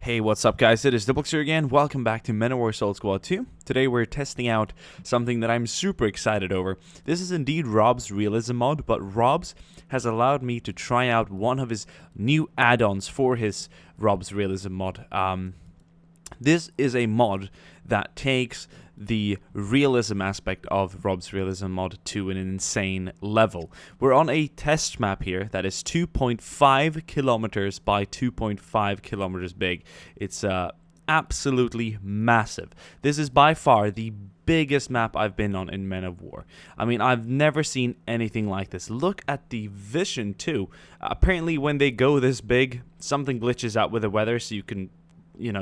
Hey, what's up guys, it is DiplexHeated here again. Welcome back to Men of War Assault Squad 2. Today we're testing out something that I'm super excited over. This is indeed RobZ Realism mod, but RobZ has allowed me to try out one of his new add-ons for his RobZ Realism mod. This is a mod that takes the realism aspect of RobZ Realism mod to an insane level. We're on a test map here that is 2.5 kilometers by 2.5 kilometers big. It's absolutely massive. This is by far the biggest map I've been on in Men of War. I mean, I've never seen anything like this. Look at the vision too. Apparently when they go this big, something glitches out with the weather so you can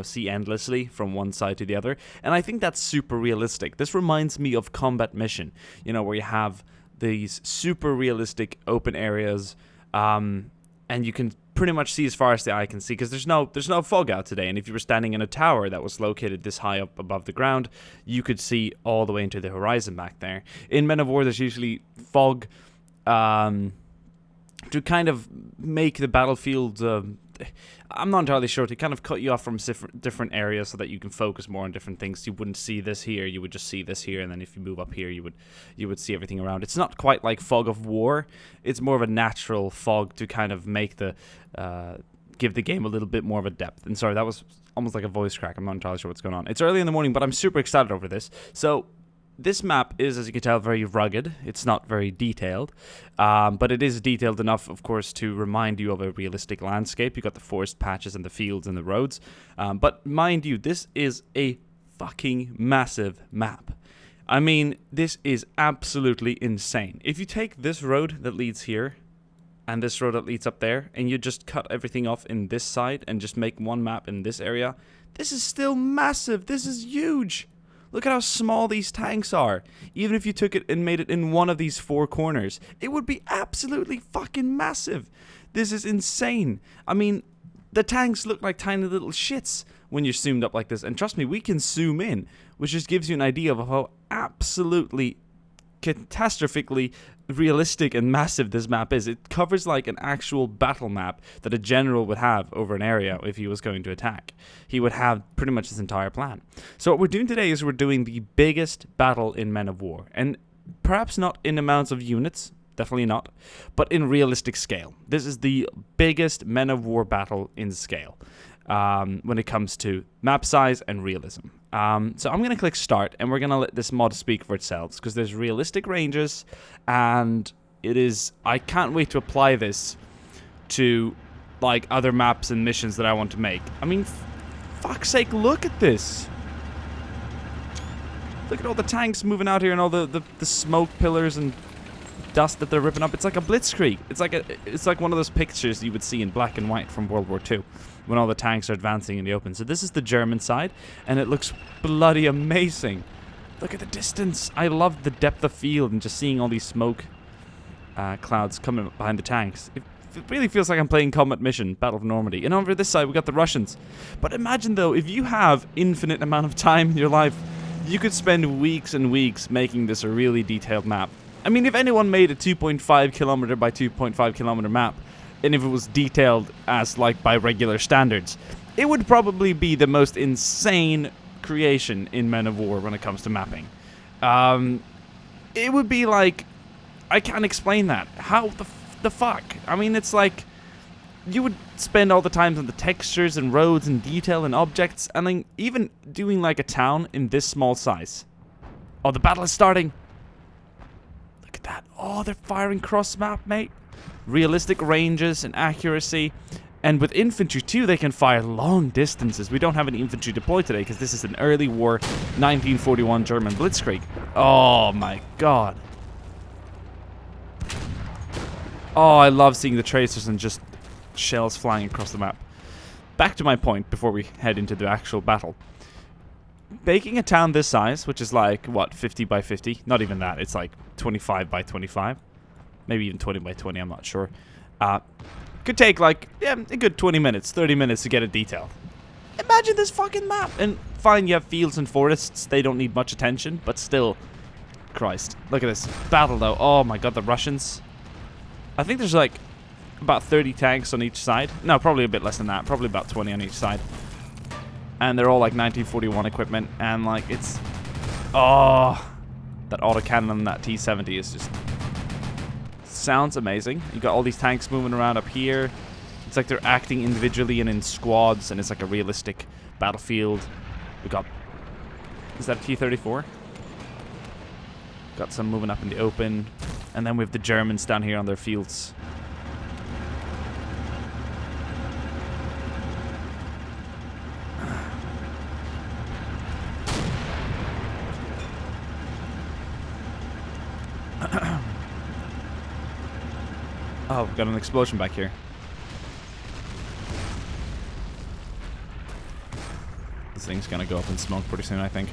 see endlessly from one side to the other. And I think that's super realistic. This reminds me of Combat Mission, where you have these super realistic open areas, and you can pretty much see as far as the eye can see because there's no fog out today. And if you were standing in a tower that was located this high up above the ground, you could see all the way into the horizon back there. In Men of War, there's usually fog to kind of make the battlefield I'm not entirely sure, to kind of cut you off from different areas so that you can focus more on different things. You wouldn't see this here, you would just see this here, and then if you move up here, you would see everything around. It's not quite like fog of war. It's more of a natural fog to kind of make the give the game a little bit more of a depth. And sorry, that was almost like a voice crack. I'm not entirely sure what's going on. It's early in the morning, but I'm super excited over this. So this map is, as you can tell, very rugged. It's not very detailed, but it is detailed enough, of course, to remind you of a realistic landscape. You got the forest patches and the fields and the roads, but mind you, this is a fucking massive map. I mean, this is absolutely insane. If you take this road that leads here and this road that leads up there, and you just cut everything off in this side and just make one map in this area, this is still massive. This is huge. Look at how small these tanks are. Even if you took it and made it in one of these four corners, it would be absolutely fucking massive. This is insane. I mean, the tanks look like tiny little shits when you're zoomed up like this. And trust me, we can zoom in, which just gives you an idea of how absolutely catastrophically realistic and massive this map is. It covers like an actual battle map that a general would have over an area if he was going to attack. He would have pretty much his entire plan. So what we're doing today is we're doing the biggest battle in Men of War, and perhaps not in amounts of units, definitely not, but in realistic scale. This is the biggest Men of War battle in scale when it comes to map size and realism. So I'm going to click start, and we're going to let this mod speak for itself, because there's realistic ranges, and I can't wait to apply this to like other maps and missions that I want to make. I mean, fuck's sake, look at this. Look at all the tanks moving out here and all the smoke pillars and dust that they're ripping up. It's like a Blitzkrieg. It's like one of those pictures you would see in black and white from World War II when all the tanks are advancing in the open. So this is the German side, and it looks bloody amazing. Look at the distance. I love the depth of field and just seeing all these smoke clouds coming up behind the tanks. It really feels like I'm playing Combat Mission, Battle of Normandy. And over this side, we got the Russians. But imagine, though, if you have infinite amount of time in your life, you could spend weeks and weeks making this a really detailed map. I mean, if anyone made a 2.5 kilometer by 2.5 kilometer map, and if it was detailed as like by regular standards, it would probably be the most insane creation in Men of War when it comes to mapping. It would be like, I can't explain that. How the fuck? I mean, it's like you would spend all the time on the textures and roads and detail and objects, and then even doing like a town in this small size. Oh, the battle is starting. Look at that. Oh, they're firing cross map, mate. Realistic ranges and accuracy. And with infantry too, they can fire long distances. We don't have any infantry deployed today because this is an early war 1941 German Blitzkrieg. Oh my god. Oh, I love seeing the tracers and just shells flying across the map. Back to my point before we head into the actual battle. Making a town this size, which is like, what, 50 by 50? Not even that. It's like 25 by 25. Maybe even 20 by 20, I'm not sure. Could take like, a good 20 minutes, 30 minutes to get it detailed. Imagine this fucking map. And fine, you have fields and forests. They don't need much attention, but still. Christ. Look at this battle, though. Oh my god, the Russians. I think there's like about 30 tanks on each side. No, probably a bit less than that. Probably about 20 on each side. And they're all like 1941 equipment, and like it's... Oh, that autocannon and that T-70 is just... sounds amazing. You got all these tanks moving around up here. It's like they're acting individually and in squads, and it's like a realistic battlefield. We got... Is that a T-34? Got some moving up in the open. And then we have the Germans down here on their fields. Oh, we've got an explosion back here. This thing's gonna go up in smoke pretty soon, I think.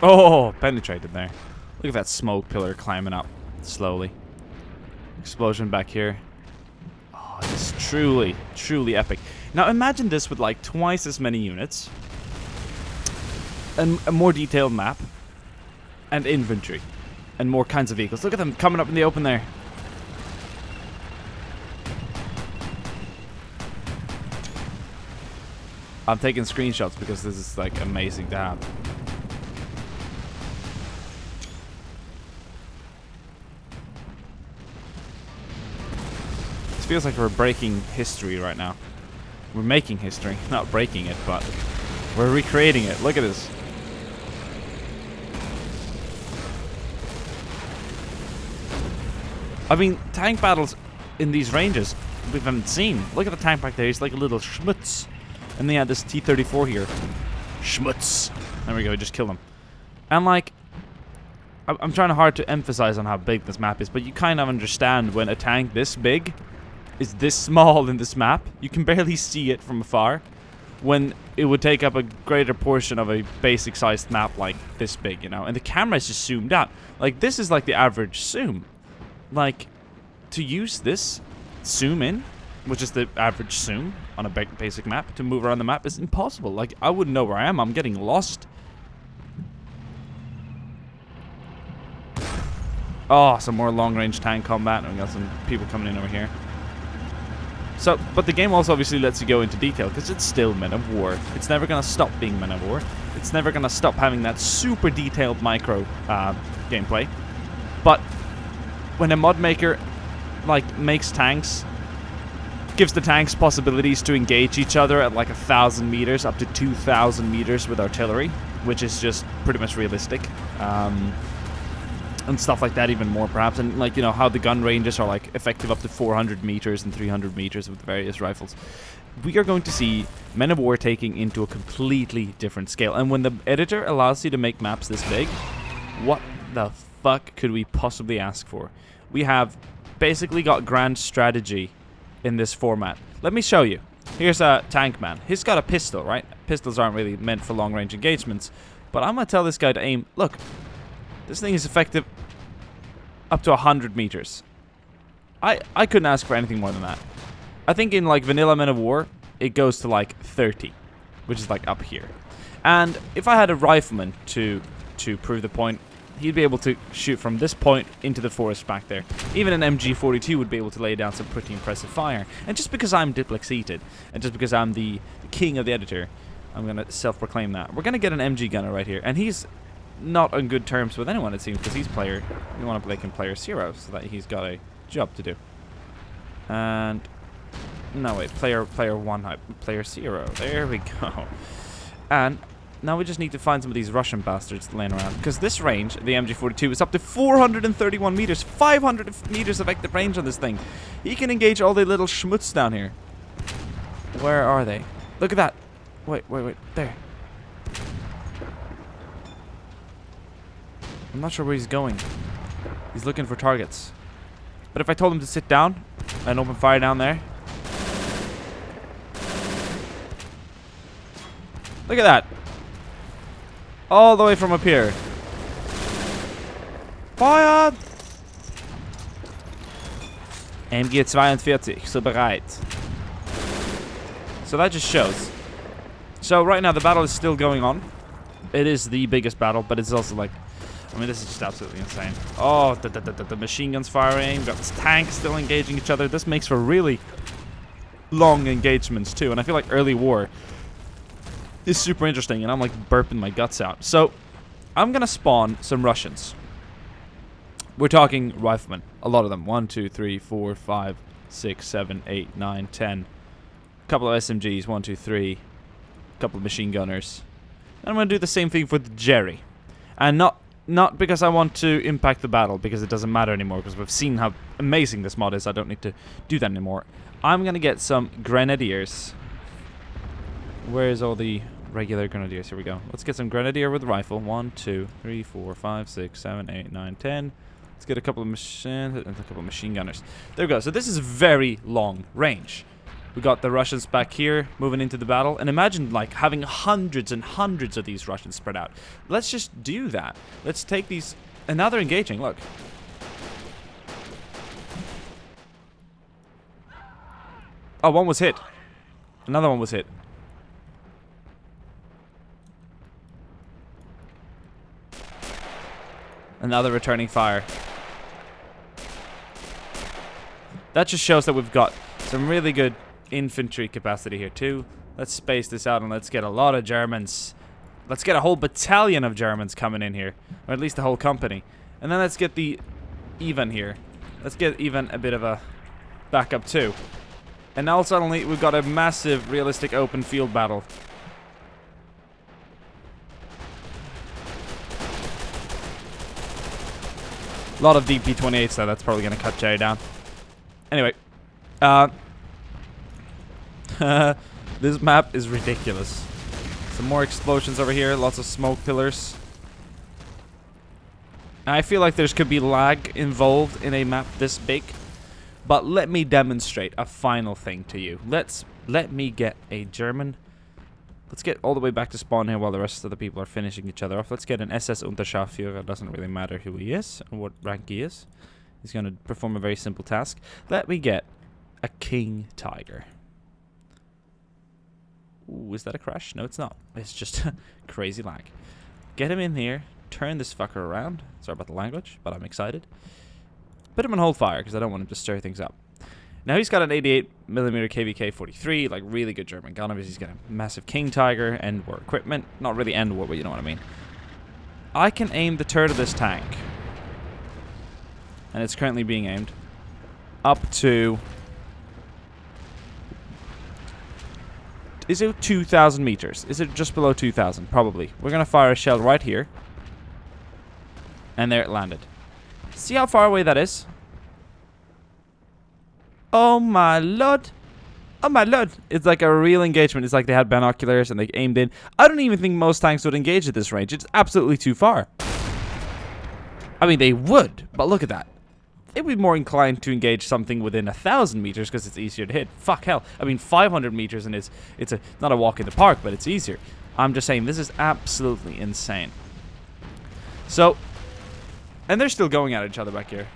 Oh, penetrated there. Look at that smoke pillar climbing up slowly. Explosion back here. Oh, it's truly, truly epic. Now imagine this with like twice as many units, and a more detailed map, and infantry, and more kinds of vehicles. Look at them coming up in the open there. I'm taking screenshots because this is like amazing to have. Feels like we're breaking history right now. We're making history, not breaking it, but we're recreating it. Look at this. I mean, tank battles in these ranges we haven't seen. Look at the tank back there. He's like a little schmutz. And they had this T-34 here. Schmutz. There we go. Just killed him. And like, I'm trying hard to emphasize on how big this map is, but you kind of understand when a tank this big is this small in this map. You can barely see it from afar, when it would take up a greater portion of a basic sized map like this big, you know. And the camera is just zoomed out. Like, this is like the average zoom. Like, to use this zoom in, which is the average zoom on a basic map, to move around the map is impossible. Like, I wouldn't know where I am. I'm getting lost. Oh, some more long-range tank combat. And we got some people coming in over here. So, but the game also obviously lets you go into detail, because it's still Men of War. It's never going to stop being Men of War. It's never going to stop having that super detailed micro gameplay. But when a mod maker like makes tanks, gives the tanks possibilities to engage each other at like 1,000 meters, up to 2,000 meters with artillery, which is just pretty much realistic. And stuff like that, even more perhaps, and like, you know, how the gun ranges are like effective up to 400 meters and 300 meters with various rifles. We are going to see Men of War taking into a completely different scale. And when the editor allows you to make maps this big, what the fuck could we possibly ask for? We have basically got grand strategy in this format. Let me show you. Here's a tank man. He's got a pistol, right? Pistols aren't really meant for long range engagements, but I'm gonna tell this guy to aim. Look, this thing is effective up to 100 meters. I couldn't ask for anything more than that. I think in like vanilla Men of War, it goes to like 30, which is like up here. And if I had a rifleman to prove the point, he'd be able to shoot from this point into the forest back there. Even an MG42 would be able to lay down some pretty impressive fire. And just because I'm DiplexHeated, and just because I'm the king of the editor, I'm going to self-proclaim that. We're going to get an MG gunner right here. And he's not on good terms with anyone, it seems, because he's player. We want to make him player 0 so that he's got a job to do. And no, wait, player 1, player 0. There we go. And now we just need to find some of these Russian bastards laying around, because this range, the MG42, is up to 431 meters, 500 meters effective range on this thing. He can engage all the little schmutz down here. Where are they? Look at that. Wait, there. I'm not sure where he's going. He's looking for targets. But if I told him to sit down and open fire down there. Look at that. All the way from up here. Fire! MG 42, so bereit. So that just shows. So right now the battle is still going on. It is the biggest battle, but it's also like, I mean, this is just absolutely insane. Oh, the machine guns firing. We've got tanks still engaging each other. This makes for really long engagements too. And I feel like early war is super interesting. And I'm like burping my guts out. So I'm going to spawn some Russians. We're talking riflemen. A lot of them. 1, 2, 3, 4, 5, 6, 7, 8, 9, 10. A couple of SMGs. 1, 2, 3. A couple of machine gunners. And I'm going to do the same thing for the Jerry. And not because I want to impact the battle, because it doesn't matter anymore, because we've seen how amazing this mod is. I don't need to do that anymore. I'm going to get some Grenadiers. Where's all the regular Grenadiers? Here we go. Let's get some Grenadier with rifle. 1, 2, 3, 4, 5, 6, 7, 8, 9, 10. Let's get a couple of machine gunners. There we go. So this is very long range. We got the Russians back here, moving into the battle. And imagine, like, having hundreds and hundreds of these Russians spread out. Let's just do that. Let's take these... And now they're engaging, look. Oh, one was hit. Another one was hit. Another returning fire. That just shows that we've got some really good infantry capacity here too. Let's space this out and let's get a lot of Germans. Let's get a whole battalion of Germans coming in here, or at least a whole company. And then let's get the Ivan here. Let's get even a bit of a backup too. And now suddenly we've got a massive realistic open field battle. A lot of DP-28s though. That's probably going to cut Jerry down. Anyway, this map is ridiculous. Some more explosions over here, lots of smoke pillars. I feel like there could be lag involved in a map this big, but let me demonstrate a final thing to you. Let me get a German. Let's get all the way back to spawn here while the rest of the people are finishing each other off. Let's get an SS Unterscharführer. It doesn't really matter who he is or what rank he is. He's going to perform a very simple task. Let me get a King Tiger. Ooh, is that a crash? No, it's not. It's just crazy lag. Get him in here. Turn this fucker around. Sorry about the language, but I'm excited. Put him on hold fire because I don't want him to stir things up. Now he's got an 88mm KVK 43, like really good German gun. Obviously he's got a massive King Tiger, end war equipment. Not really end war, but you know what I mean. I can aim the turret of this tank. And it's currently being aimed up to... Is it 2,000 meters? Is it just below 2,000? Probably. We're going to fire a shell right here. And there it landed. See how far away that is? Oh my lord. Oh my lord. It's like a real engagement. It's like they had binoculars and they aimed in. I don't even think most tanks would engage at this range. It's absolutely too far. I mean, they would, but look at that. They'd be more inclined to engage something within 1,000 meters because it's easier to hit. Fuck hell. I mean, 500 meters and it's not a walk in the park, but it's easier. I'm just saying, this is absolutely insane. So, and they're still going at each other back here.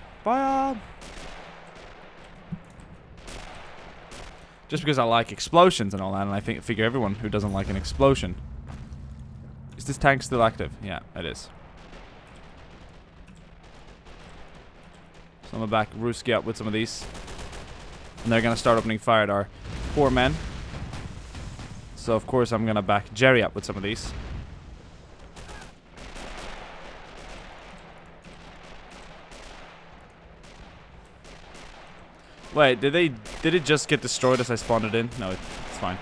Just because I like explosions and all that, and I figure everyone who doesn't like an explosion. Is this tank still active? Yeah, it is. So I'm gonna back Ruski up with some of these. And they're gonna start opening fire at our poor men. So of course I'm gonna back Jerry up with some of these. Wait, did it just get destroyed as I spawned it in? No, it's fine.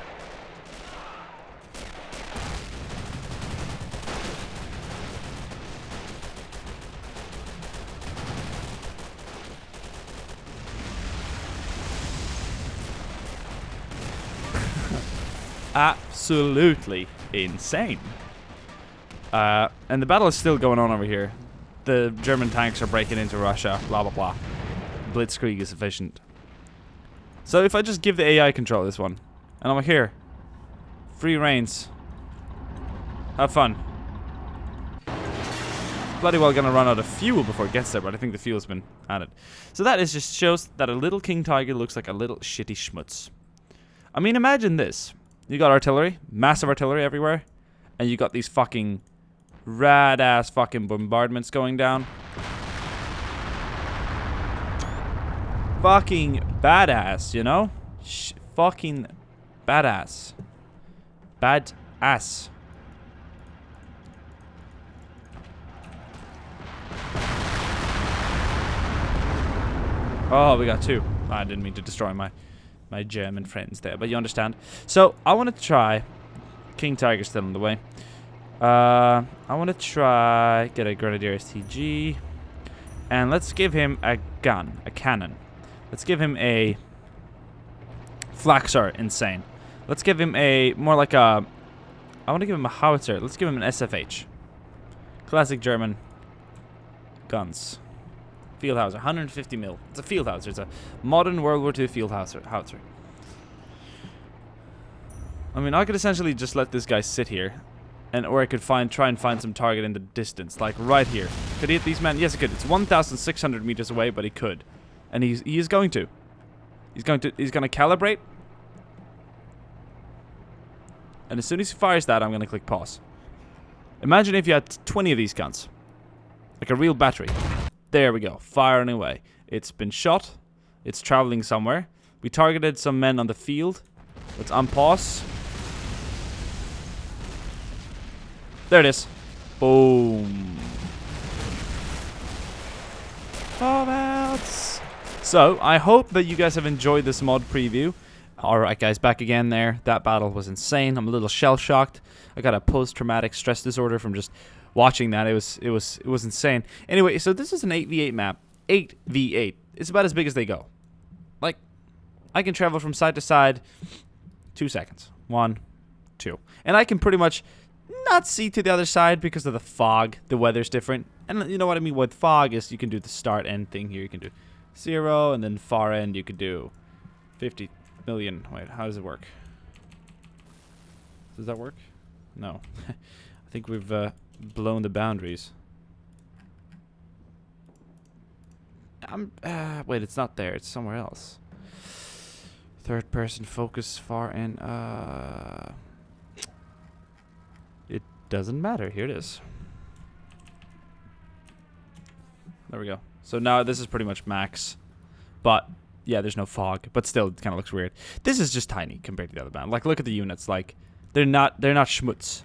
Absolutely insane. And the battle is still going on over here. The German tanks are breaking into Russia, blah blah blah. Blitzkrieg is efficient. So if I just give the AI control this one, and I'm like, here, free reigns, have fun. bloody well gonna run out of fuel before it gets there, but I think the fuel's been added. So that is just shows that a little King Tiger looks like a little shitty schmutz. I mean, imagine this. You got artillery, massive artillery everywhere, and you got these fucking rad-ass fucking bombardments going down. Fucking badass, you know? Fucking badass. Badass. Oh, we got two. I didn't mean to destroy my German friends there, but you understand. So, I want to try... King Tiger's still in the way. I want to try... Get a Grenadier STG. And let's give him a gun. A cannon. Let's give him a... Flaks are insane. Let's give him a... More like a... I want to give him a Howitzer. Let's give him an SFH. Classic German guns. Field Howitzer, 150 mil. It's a Field Howitzer. It's a modern World War II Field Howitzer. I mean, I could essentially just let this guy sit here, or I could try and find some target in the distance, like right here. Could he hit these men? Yes, he could. It's 1,600 meters away, but he could, and he is going to. He's going to calibrate, and as soon as he fires that, I'm going to click pause. Imagine if you had 20 of these guns, like a real battery. There we go, firing away. It's been shot. It's traveling somewhere. We targeted some men on the field. Let's unpause. There it is. Boom. Fallouts. So, I hope that you guys have enjoyed this mod preview. Alright guys, back again there. That battle was insane. I'm a little shell-shocked. I got a post-traumatic stress disorder from just... watching that. It was insane. Anyway, so this is an 8v8 map. 8v8. It's about as big as they go. Like, I can travel from side to side 2 seconds. 1, 2. And I can pretty much not see to the other side because of the fog. The weather's different. And you know what I mean with fog is you can do the start end thing here. You can do 0 and then far end you could do 50 million. Wait, how does it work? Does that work? No. I think we've blown the boundaries. Wait, it's not there. It's somewhere else. Third person focus far and it doesn't matter. Here it is. There we go. So now this is pretty much max, but yeah, there's no fog. But still, it kind of looks weird. This is just tiny compared to the other band. Like, look at the units. Like, they're not schmutz.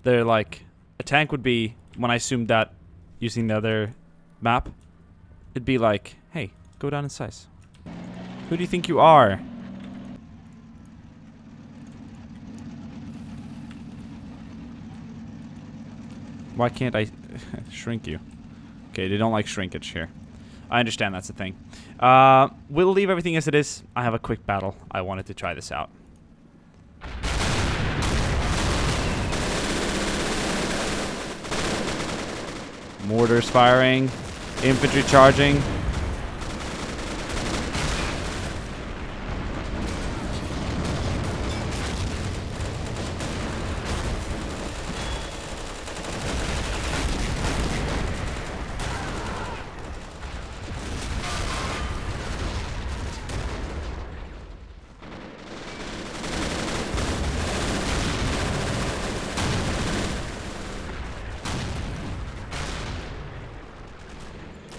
They're like. A tank would be, when I assumed that using the other map, it'd be like, hey, go down in size. Who do you think you are? Why can't I shrink you? Okay, they don't like shrinkage here. I understand that's a thing. We'll leave everything as it is. I have a quick battle. I wanted to try this out. Mortars firing, infantry charging.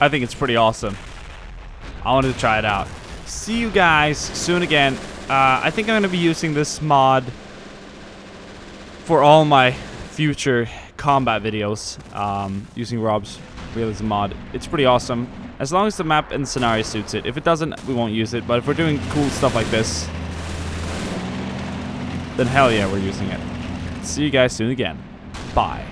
I think it's pretty awesome. I wanted to try it out. See you guys soon again. I think I'm going to be using this mod for all my future combat videos, using RobZ Realism mod. It's pretty awesome. As long as the map and scenario suits it. If it doesn't, we won't use it. But if we're doing cool stuff like this, then hell yeah, we're using it. See you guys soon again. Bye.